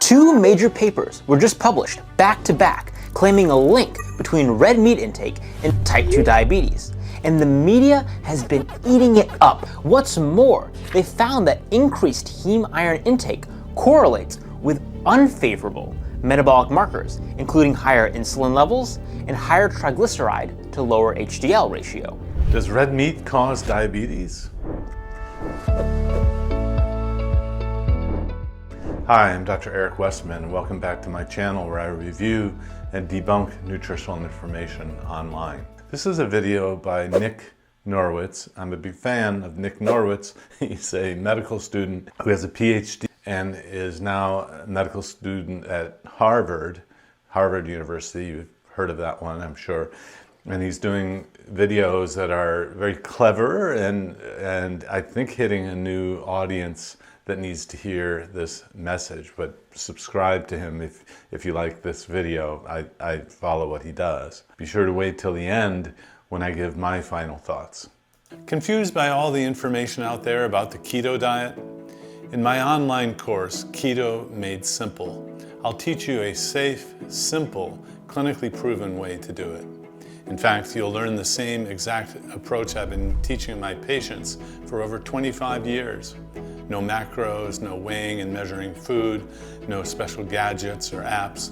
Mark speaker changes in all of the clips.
Speaker 1: Two major papers were just published back to back claiming a link between red meat intake and type 2 diabetes. And the media has been eating it up. What's more, they found that increased heme iron intake correlates with unfavorable metabolic markers, including higher insulin levels and higher triglyceride to lower HDL ratio.
Speaker 2: Does red meat cause diabetes? Hi, I'm Dr. Eric Westman, and welcome back to my channel where I review and debunk nutritional information online. This is a video by Nick Norwitz. I'm a big fan of Nick Norwitz. He's a medical student who has a PhD and is now a medical student at Harvard University. You've heard of that one, I'm sure. And he's doing videos that are very clever and I think hitting a new audience that needs to hear this message. But subscribe to him if you like this video. I follow what he does. Be sure to wait till the end when I give my final thoughts. Confused by all the information out there about the keto diet? In my online course, Keto Made Simple, I'll teach you a safe, simple, clinically proven way to do it. In fact, you'll learn the same exact approach I've been teaching my patients for over 25 years. No macros, no weighing and measuring food, no special gadgets or apps,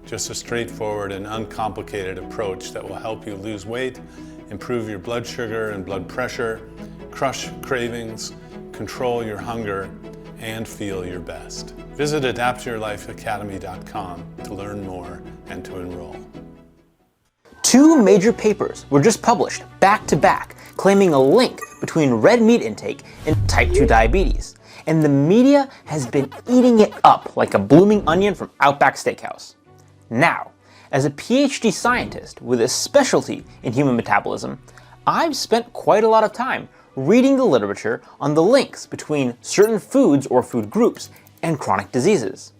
Speaker 2: just a straightforward and uncomplicated approach that will help you lose weight, improve your blood sugar and blood pressure, crush cravings, control your hunger, and feel your best. Visit adaptyourlifeacademy.com to learn more and to enroll.
Speaker 1: Two major papers were just published back to back claiming a link between red meat intake and type 2 diabetes. And the media has been eating it up like a blooming onion from Outback Steakhouse. Now, as a PhD scientist with a specialty in human metabolism, I've spent quite a lot of time reading the literature on the links between certain foods or food groups and chronic diseases.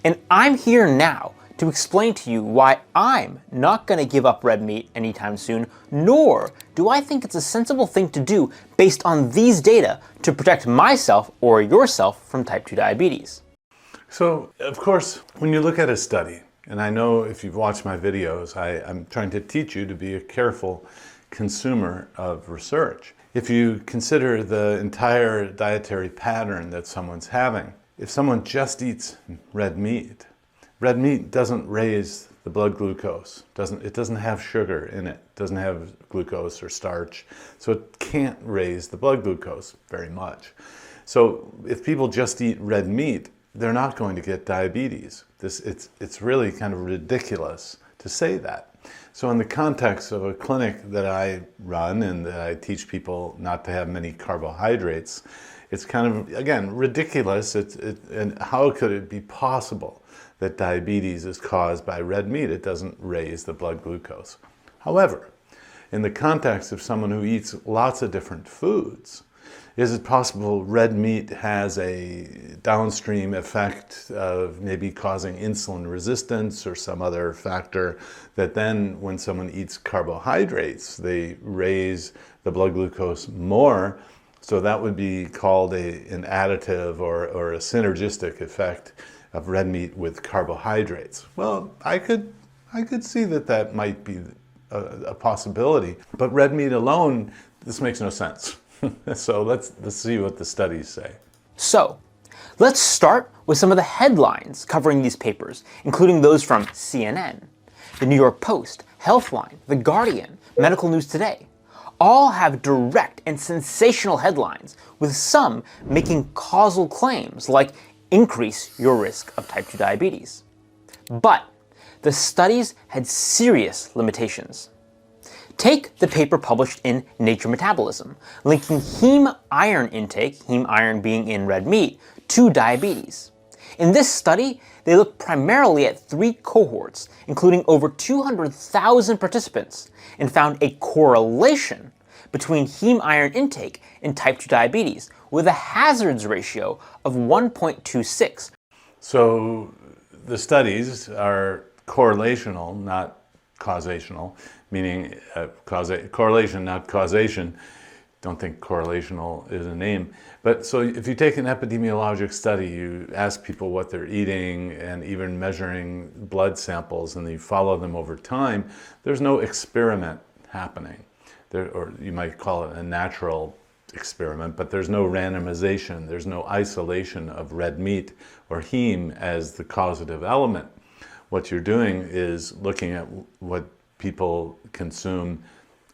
Speaker 1: And I'm here now to explain to you why I'm not going to give up red meat anytime soon, nor do I think it's a sensible thing to do based on these data to protect myself or yourself from type 2 diabetes.
Speaker 2: So, of course, when you look at a study, and I know if you've watched my videos, I'm trying to teach you to be a careful consumer of research. If you consider the entire dietary pattern that someone's having, if someone just eats red meat doesn't raise the blood glucose. It doesn't have sugar in it. It doesn't have glucose or starch. So it can't raise the blood glucose very much. So if people just eat red meat, they're not going to get diabetes. It's really kind of ridiculous to say that. So in the context of a clinic that I run and that I teach people not to have many carbohydrates, it's kind of, again, ridiculous. And how could it be possible that diabetes is caused by red meat? It doesn't raise the blood glucose. However, in the context of someone who eats lots of different foods, is it possible red meat has a downstream effect of maybe causing insulin resistance or some other factor that then when someone eats carbohydrates, they raise the blood glucose more? So that would be called an additive or a synergistic effect of red meat with carbohydrates. Well, I could see that might be a possibility, but red meat alone, this makes no sense. So let's see what the studies say.
Speaker 1: So, let's start with some of the headlines covering these papers, including those from CNN, the New York Post, Healthline, The Guardian, Medical News Today. All have direct and sensational headlines, with some making causal claims like increase your risk of type 2 diabetes. But the studies had serious limitations. Take the paper published in Nature Metabolism, linking heme iron intake, heme iron being in red meat, to diabetes. In this study, they looked primarily at 3 cohorts, including over 200,000 participants, and found a correlation between heme iron intake and type 2 diabetes, with a hazards ratio of 1.26.
Speaker 2: So the studies are correlational, not causational, meaning correlation, not causation. don't think correlational is a name. But so if you take an epidemiologic study, you ask people what they're eating and even measuring blood samples, and you follow them over time, there's no experiment happening. Or you might call it a natural experiment, but there's no randomization, there's no isolation of red meat or heme as the causative element. What you're doing is looking at what people consume,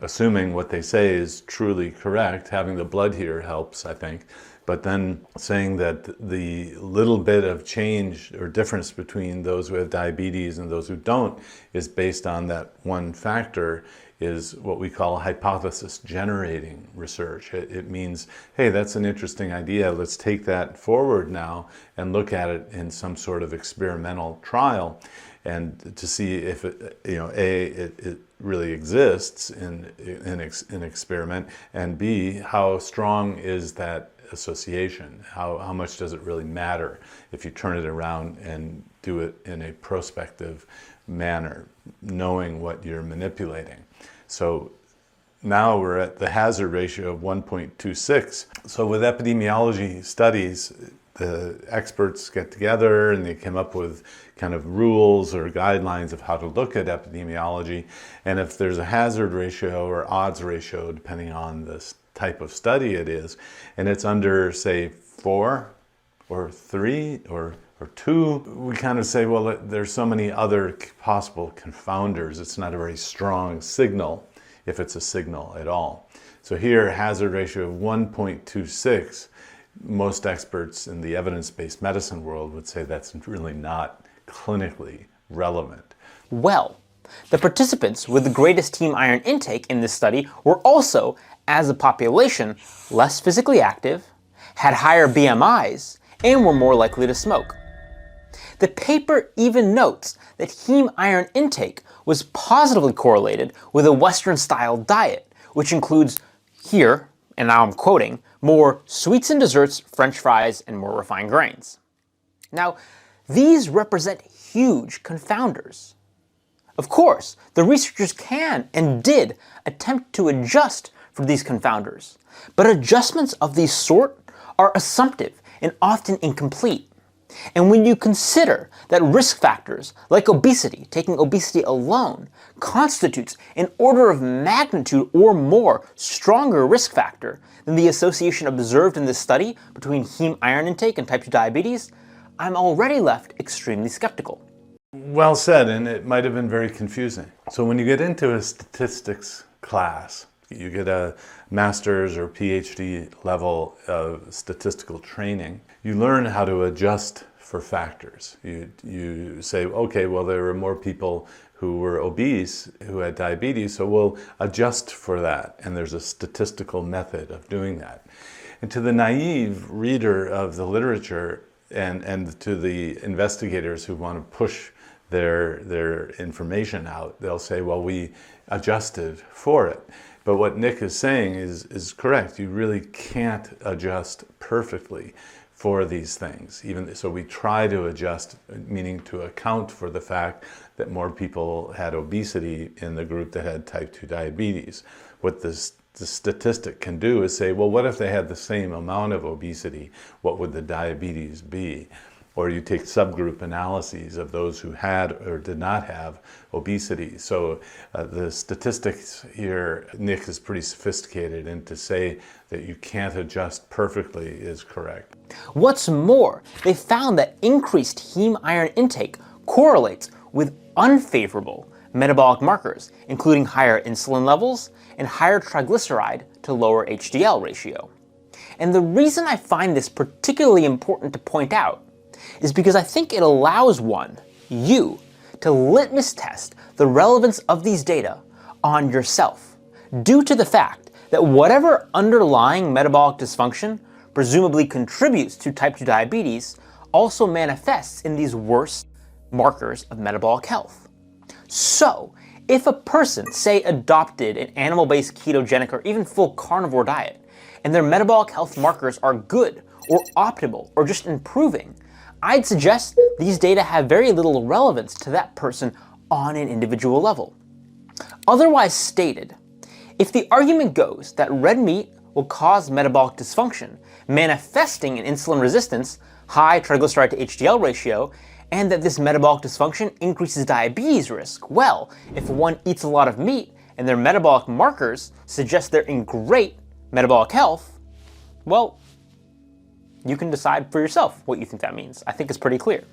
Speaker 2: assuming what they say is truly correct. Having the blood here helps, I think, but then saying that the little bit of change or difference between those who have diabetes and those who don't is based on that one factor is what we call hypothesis generating research. It means, hey, that's an interesting idea. Let's take that forward now and look at it in some sort of experimental trial, and to see if it, it really exists in an experiment, and B, how strong is that association? How much does it really matter if you turn it around and do it in a prospective manner, knowing what you're manipulating? So now we're at the hazard ratio of 1.26. So with epidemiology studies, the experts get together and they come up with kind of rules or guidelines of how to look at epidemiology. And if there's a hazard ratio or odds ratio, depending on the type of study it is, and it's under, say, 4 or 3 or 2, we kind of say, well, there's so many other possible confounders. It's not a very strong signal, if it's a signal at all. So here, hazard ratio of 1.26, most experts in the evidence-based medicine world would say that's really not clinically relevant.
Speaker 1: Well, the participants with the greatest heme iron intake in this study were also, as a population, less physically active, had higher BMIs, and were more likely to smoke. The paper even notes that heme iron intake was positively correlated with a Western-style diet, which includes here, and now I'm quoting, more sweets and desserts, French fries, and more refined grains. Now, these represent huge confounders. Of course, the researchers can and did attempt to adjust for these confounders, but adjustments of these sort are assumptive and often incomplete. And when you consider that risk factors like obesity, taking obesity alone, constitutes an order of magnitude or more stronger risk factor than the association observed in this study between heme iron intake and type 2 diabetes, I'm already left extremely skeptical.
Speaker 2: Well said, and it might have been very confusing. So when you get into a statistics class, you get a master's or PhD level of statistical training, you learn how to adjust for factors. You say, okay, well, there were more people who were obese who had diabetes, so we'll adjust for that. And there's a statistical method of doing that. And to the naive reader of the literature and to the investigators who want to push their information out, they'll say, well, we adjusted for it. But what Nick is saying is correct. You really can't adjust perfectly for these things. Even so, we try to adjust, meaning to account for the fact that more people had obesity in the group that had type 2 diabetes. What the statistic can do is say, well, what if they had the same amount of obesity? What would the diabetes be? Or you take subgroup analyses of those who had or did not have obesity. So the statistics here, Nick is pretty sophisticated, and to say that you can't adjust perfectly is correct.
Speaker 1: What's more, they found that increased heme iron intake correlates with unfavorable metabolic markers, including higher insulin levels and higher triglyceride to lower HDL ratio. And the reason I find this particularly important to point out is because I think it allows you, to litmus test the relevance of these data on yourself, due to the fact that whatever underlying metabolic dysfunction presumably contributes to type 2 diabetes also manifests in these worse markers of metabolic health. So, if a person, say, adopted an animal-based ketogenic or even full carnivore diet, and their metabolic health markers are good or optimal or just improving, I'd suggest these data have very little relevance to that person on an individual level. Otherwise stated, if the argument goes that red meat will cause metabolic dysfunction, manifesting in insulin resistance, high triglyceride to HDL ratio, and that this metabolic dysfunction increases diabetes risk. Well, if one eats a lot of meat and their metabolic markers suggest they're in great metabolic health, well, you can decide for yourself what you think that means. I think it's pretty clear.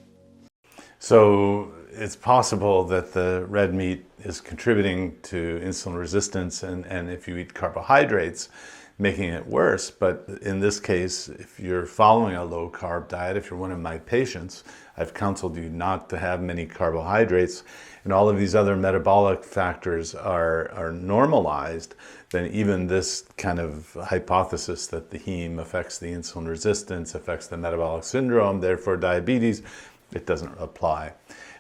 Speaker 2: So it's possible that the red meat is contributing to insulin resistance, and if you eat carbohydrates, making it worse. But in this case, if you're following a low-carb diet, if you're one of my patients, I've counseled you not to have many carbohydrates, and all of these other metabolic factors are normalized, then even this kind of hypothesis that the heme affects the insulin resistance, affects the metabolic syndrome, therefore diabetes, it doesn't apply.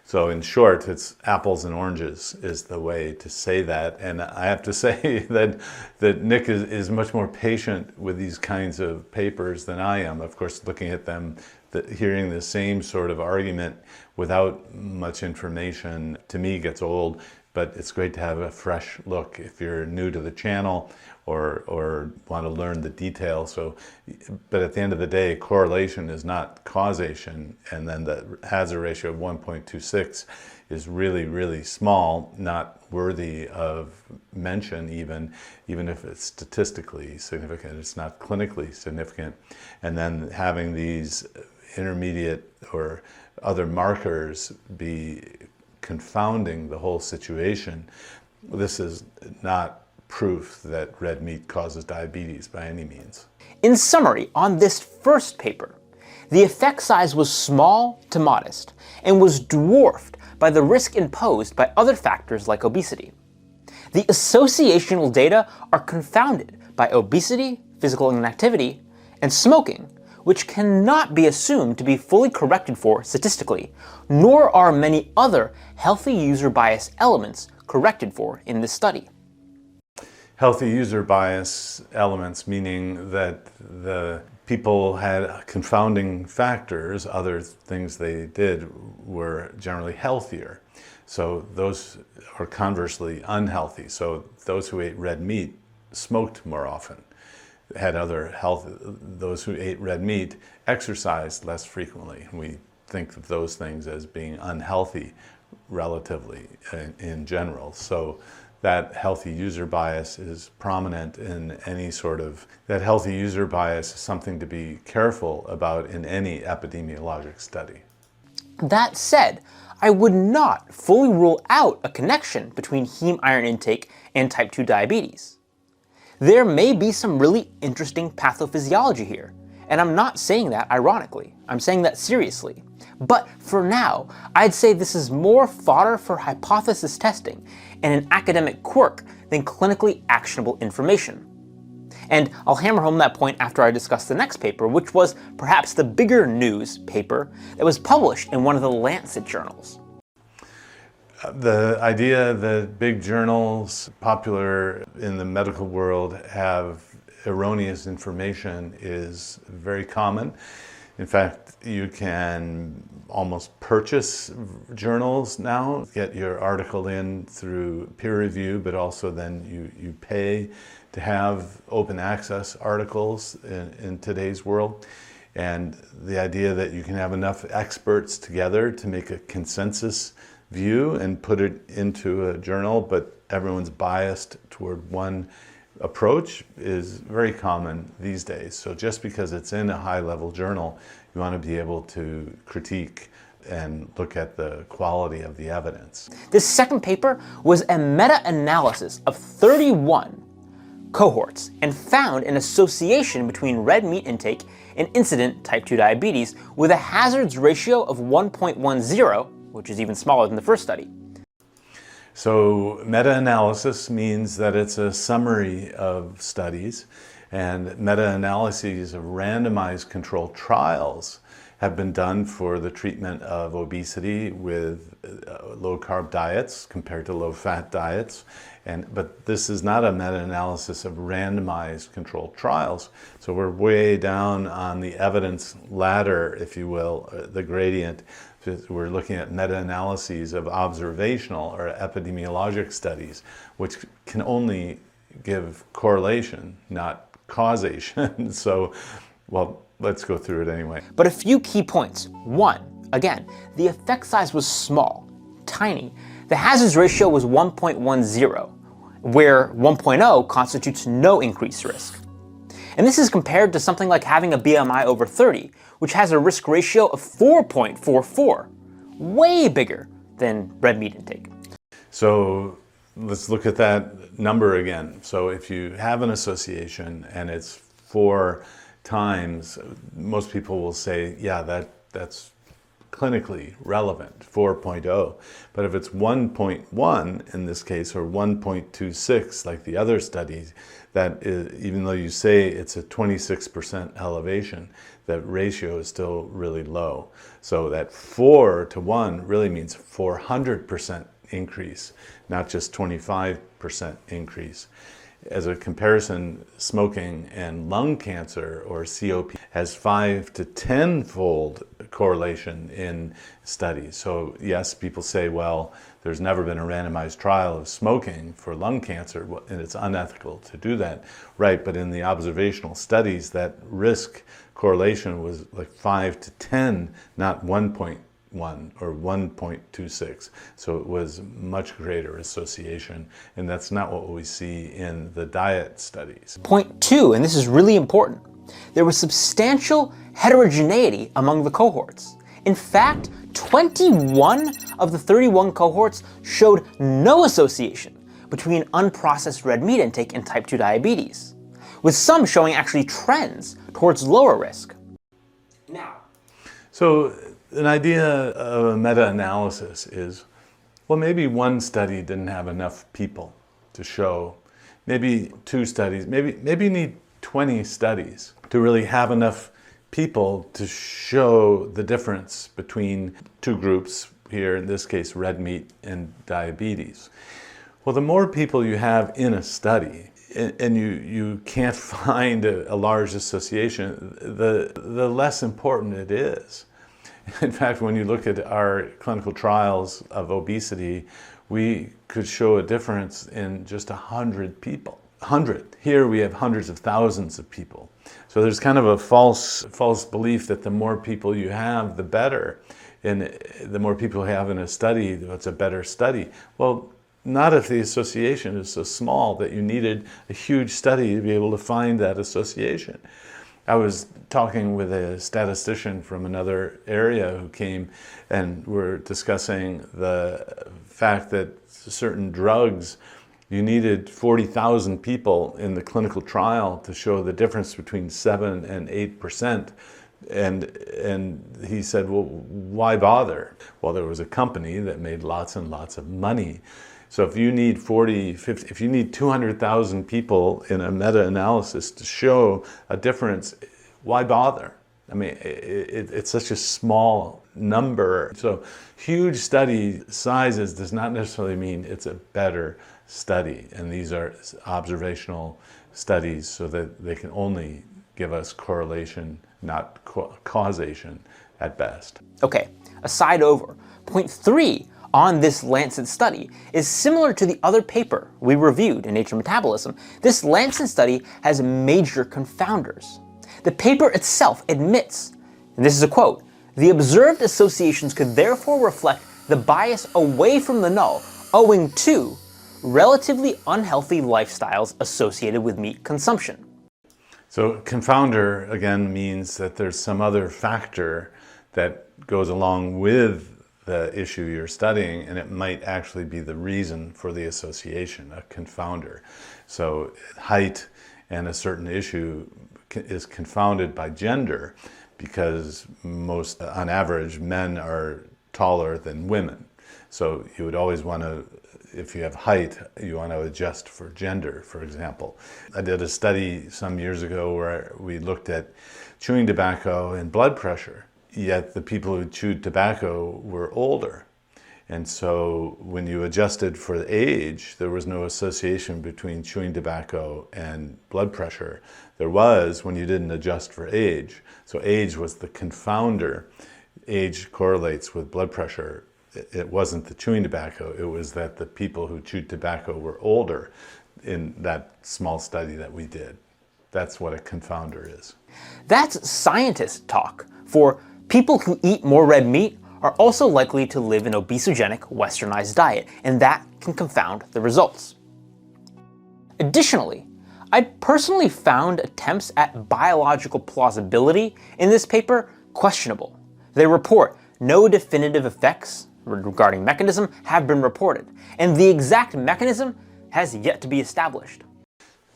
Speaker 2: So in short, it's apples and oranges is the way to say that. And I have to say that Nick is much more patient with these kinds of papers than I am. Of course, looking at them, hearing the same sort of argument without much information, to me gets old. But it's great to have a fresh look if you're new to the channel or want to learn the details. But at the end of the day, correlation is not causation, and then the hazard ratio of 1.26 is really, really small, not worthy of mention even if it's statistically significant. It's not clinically significant. And then having these intermediate or other markers be confounding the whole situation, this is not proof that red meat causes diabetes by any means.
Speaker 1: In summary, on this first paper, the effect size was small to modest and was dwarfed by the risk imposed by other factors like obesity. The associational data are confounded by obesity, physical inactivity, and smoking, which cannot be assumed to be fully corrected for statistically, nor are many other healthy user bias elements corrected for in this study.
Speaker 2: Healthy user bias elements, meaning that the people had confounding factors, other things they did were generally healthier. So those are conversely unhealthy. So those who ate red meat smoked more often, had other health. Those who ate red meat exercised less frequently. We think of those things as being unhealthy relatively in general. So that healthy user bias is prominent in any sort of, that healthy user bias is something to be careful about in any epidemiologic study.
Speaker 1: That said, I would not fully rule out a connection between heme iron intake and type 2 diabetes. There may be some really interesting pathophysiology here, and I'm not saying that ironically, I'm saying that seriously. But for now, I'd say this is more fodder for hypothesis testing and an academic quirk than clinically actionable information. And I'll hammer home that point after I discuss the next paper, which was perhaps the bigger news paper that was published in one of the Lancet journals.
Speaker 2: The idea that big journals popular in the medical world have erroneous information is very common. In fact, you can almost purchase journals now, get your article in through peer review, but also then you pay to have open access articles in today's world. And the idea that you can have enough experts together to make a consensus view and put it into a journal, but everyone's biased toward one approach is very common these days. So just because it's in a high-level journal, you want to be able to critique and look at the quality of the evidence.
Speaker 1: This second paper was a meta-analysis of 31 cohorts and found an association between red meat intake and incident type 2 diabetes with a hazards ratio of 1.10, which is even smaller than the first study.
Speaker 2: So meta-analysis means that it's a summary of studies, and meta-analyses of randomized controlled trials have been done for the treatment of obesity with low-carb diets compared to low-fat diets. But this is not a meta-analysis of randomized controlled trials. So we're way down on the evidence ladder, if you will, the gradient. We're looking at meta-analyses of observational or epidemiologic studies, which can only give correlation, not causation. So, well, let's go through it anyway.
Speaker 1: But a few key points. One, again, the effect size was small, tiny. The hazards ratio was 1.10, where 1.0 constitutes no increased risk. And this is compared to something like having a BMI over 30, which has a risk ratio of 4.44, way bigger than red meat intake.
Speaker 2: So let's look at that number again. So if you have an association and it's 4 times, most people will say, yeah, that's clinically relevant, 4.0. But if it's 1.1 in this case, or 1.26 like the other studies, that is, even though you say it's a 26% elevation, that ratio is still really low. So that 4 to 1 really means 400% increase, not just 25% increase. As a comparison, smoking and lung cancer, or COPD, has 5 to 10-fold correlation in studies. So yes, people say, well, there's never been a randomized trial of smoking for lung cancer, and it's unethical to do that. Right, but in the observational studies, that risk correlation was like 5 to 10, not 1.1 or 1.26. So it was much greater association, and that's not what we see in the diet studies.
Speaker 1: Point 2, and this is really important, there was substantial heterogeneity among the cohorts. In fact, 21 of the 31 cohorts showed no association between unprocessed red meat intake and type 2 diabetes, with some showing actually trends towards lower risk. Now,
Speaker 2: so an idea of a meta-analysis is, well, maybe one study didn't have enough people to show, maybe 2 studies, maybe you need 20 studies to really have enough people to show the difference between 2 groups, here in this case red meat and diabetes. Well, the more people you have in a study, and you can't find a large association, the less important it is. In fact, when you look at our clinical trials of obesity, we could show a difference in just 100 people. 100. Here we have hundreds of thousands of people. So there's kind of a false belief that the more people you have, the better. And the more people you have in a study, it's a better study. Well, not if the association is so small that you needed a huge study to be able to find that association. I was talking with a statistician from another area who came, and we're discussing the fact that certain drugs, you needed 40,000 people in the clinical trial to show the difference between 7 and 8%. And he said, well, why bother? Well, there was a company that made lots and lots of money. So if you need 40, 50, if you need 200,000 people in a meta-analysis to show a difference, why bother? I mean, it's such a small number. So huge study sizes does not necessarily mean it's a better study. And these are observational studies, so that they can only give us correlation, not causation at best.
Speaker 1: okay, aside over. Point 3 on this Lancet study is similar to the other paper we reviewed in Nature Metabolism. This Lancet study has major confounders. The paper itself admits, and this is a quote, "The observed associations could therefore reflect the bias away from the null owing to relatively unhealthy lifestyles associated with meat consumption."
Speaker 2: So confounder, again, means that there's some other factor that goes along with the issue you're studying, and it might actually be the reason for the association, a confounder. So height and a certain issue is confounded by gender, because most, on average, men are taller than women. So you would always want to, if you have height, you want to adjust for gender, for example. I did a study some years ago where we looked at chewing tobacco and blood pressure, yet the people who chewed tobacco were older. And so when you adjusted for age, there was no association between chewing tobacco and blood pressure. There was when you didn't adjust for age. So age was the confounder. Age correlates with blood pressure. It wasn't the chewing tobacco, it was that the people who chewed tobacco were older in that small study that we did. That's what a confounder is.
Speaker 1: That's scientist talk. For people who eat more red meat are also likely to live an obesogenic, westernized diet, and that can confound the results. Additionally, I personally found attempts at biological plausibility in this paper questionable. They report no definitive effects regarding mechanism have been reported, and the exact mechanism has yet to be established.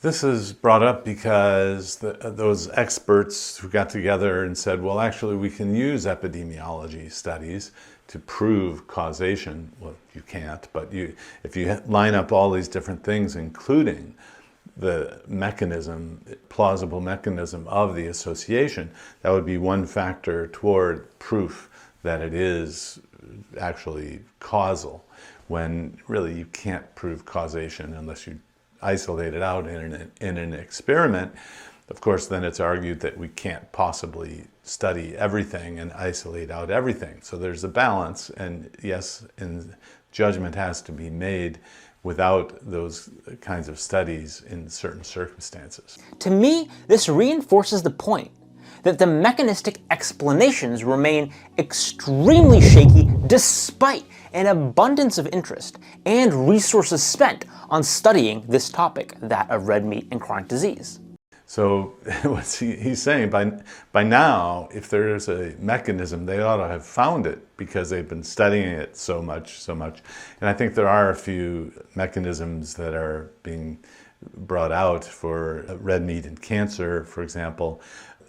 Speaker 2: This is brought up because those experts who got together and said, well, actually, we can use epidemiology studies to prove causation. Well, you can't, but if you line up all these different things, including the mechanism, plausible mechanism of the association, that would be one factor toward proof that it is actually causal, when really you can't prove causation unless you isolate it out in an experiment. Of course, then it's argued that we can't possibly study everything and isolate out everything. So there's a balance, and yes, and judgment has to be made without those kinds of studies in certain circumstances.
Speaker 1: To me, this reinforces the point that the mechanistic explanations remain extremely shaky despite an abundance of interest and resources spent on studying this topic, that of red meat and chronic disease.
Speaker 2: So what's he's saying, by now, if there's a mechanism, they ought to have found it because they've been studying it so much. And I think there are a few mechanisms that are being brought out for red meat and cancer, for example.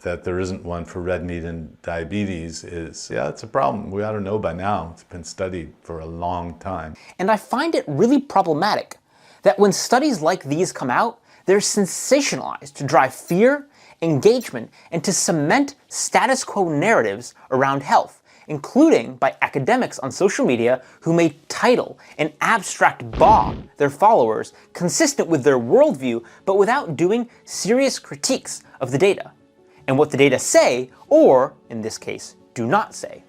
Speaker 2: That there isn't one for red meat and diabetes it's a problem. We ought to know by now. It's been studied for a long time.
Speaker 1: And I find it really problematic that when studies like these come out, they're sensationalized to drive fear, engagement, and to cement status quo narratives around health, including by academics on social media who may title and abstract bomb their followers consistent with their worldview, but without doing serious critiques of the data and what the data say, or, in this case, do not say.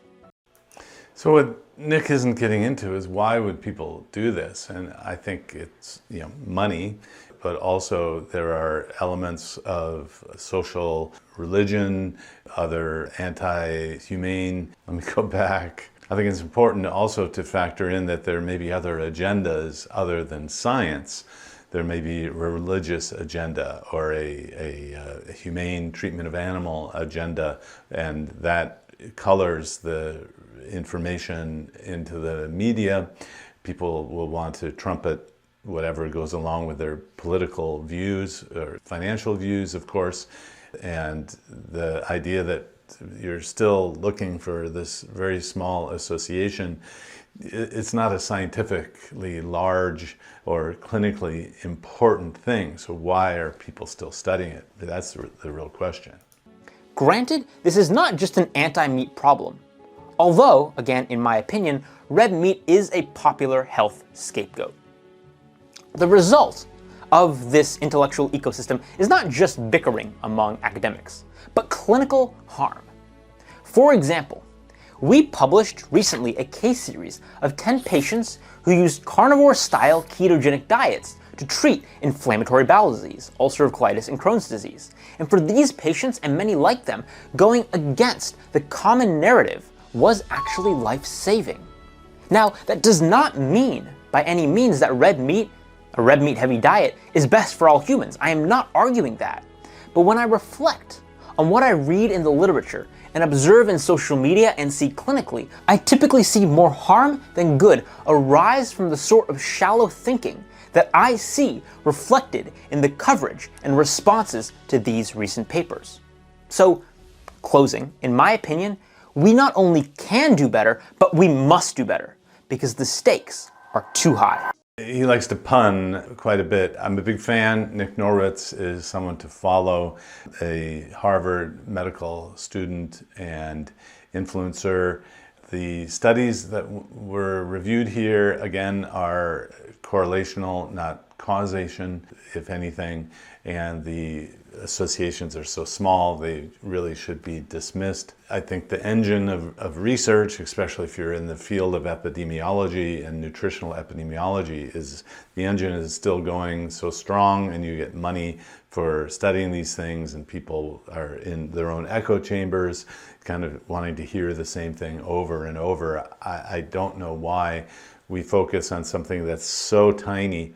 Speaker 2: So what Nick isn't getting into is why would people do this? And I think it's money, but also there are elements of social religion, other anti-humane. Let me go back. I think it's important also to factor in that there may be other agendas other than science. There may be a religious agenda or a humane treatment of animal agenda, and that colors the information into the media. People will want to trumpet whatever goes along with their political views or financial views, of course, and the idea that you're still looking for this very small association. It's not a scientifically large or clinically important thing, so why are people still studying it? That's the real question.
Speaker 1: Granted, this is not just an anti-meat problem. Although, again, in my opinion, red meat is a popular health scapegoat. The result of this intellectual ecosystem is not just bickering among academics, but clinical harm. For example, we published recently a case series of 10 patients who used carnivore-style ketogenic diets to treat inflammatory bowel disease, ulcerative colitis, and Crohn's disease. And for these patients and many like them, going against the common narrative was actually life-saving. Now, that does not mean by any means that red meat, a red meat heavy diet, is best for all humans. I am not arguing that. But when I reflect on what I read in the literature and observe in social media and see clinically, I typically see more harm than good arise from the sort of shallow thinking that I see reflected in the coverage and responses to these recent papers. So, closing, in my opinion, we not only can do better, but we must do better, because the stakes are too high.
Speaker 2: He likes to pun quite a bit. I'm a big fan. Nick Norwitz is someone to follow, a Harvard medical student and influencer. The studies that were reviewed here, again, are correlational, not causation, if anything, and the associations are so small they really should be dismissed. I think the engine of research, especially if you're in the field of epidemiology and nutritional epidemiology, is the engine is still going so strong, and you get money for studying these things, and people are in their own echo chambers kind of wanting to hear the same thing over and over. I don't know why we focus on something that's so tiny,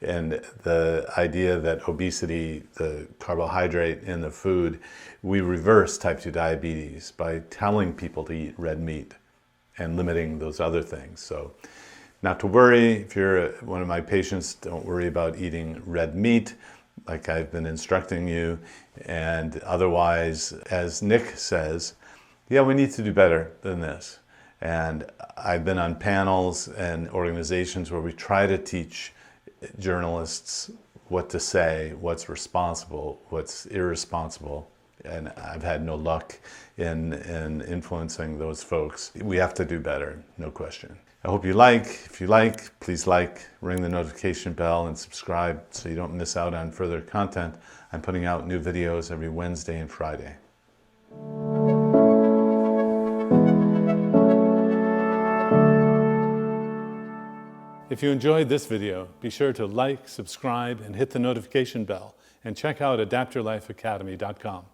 Speaker 2: and the idea that obesity, the carbohydrate in the food, we reverse type 2 diabetes by telling people to eat red meat and limiting those other things. So not to worry, if you're one of my patients, don't worry about eating red meat like I've been instructing you. And otherwise, as Nick says, yeah, we need to do better than this. And I've been on panels and organizations where we try to teach journalists what to say, what's responsible, what's irresponsible, and I've had no luck in influencing those folks. We have to do better, no question. I hope you like. If you like, please like, ring the notification bell, and subscribe so you don't miss out on further content. I'm putting out new videos every Wednesday and Friday. If you enjoyed this video, be sure to like, subscribe, and hit the notification bell, and check out adaptyourlifeacademy.com.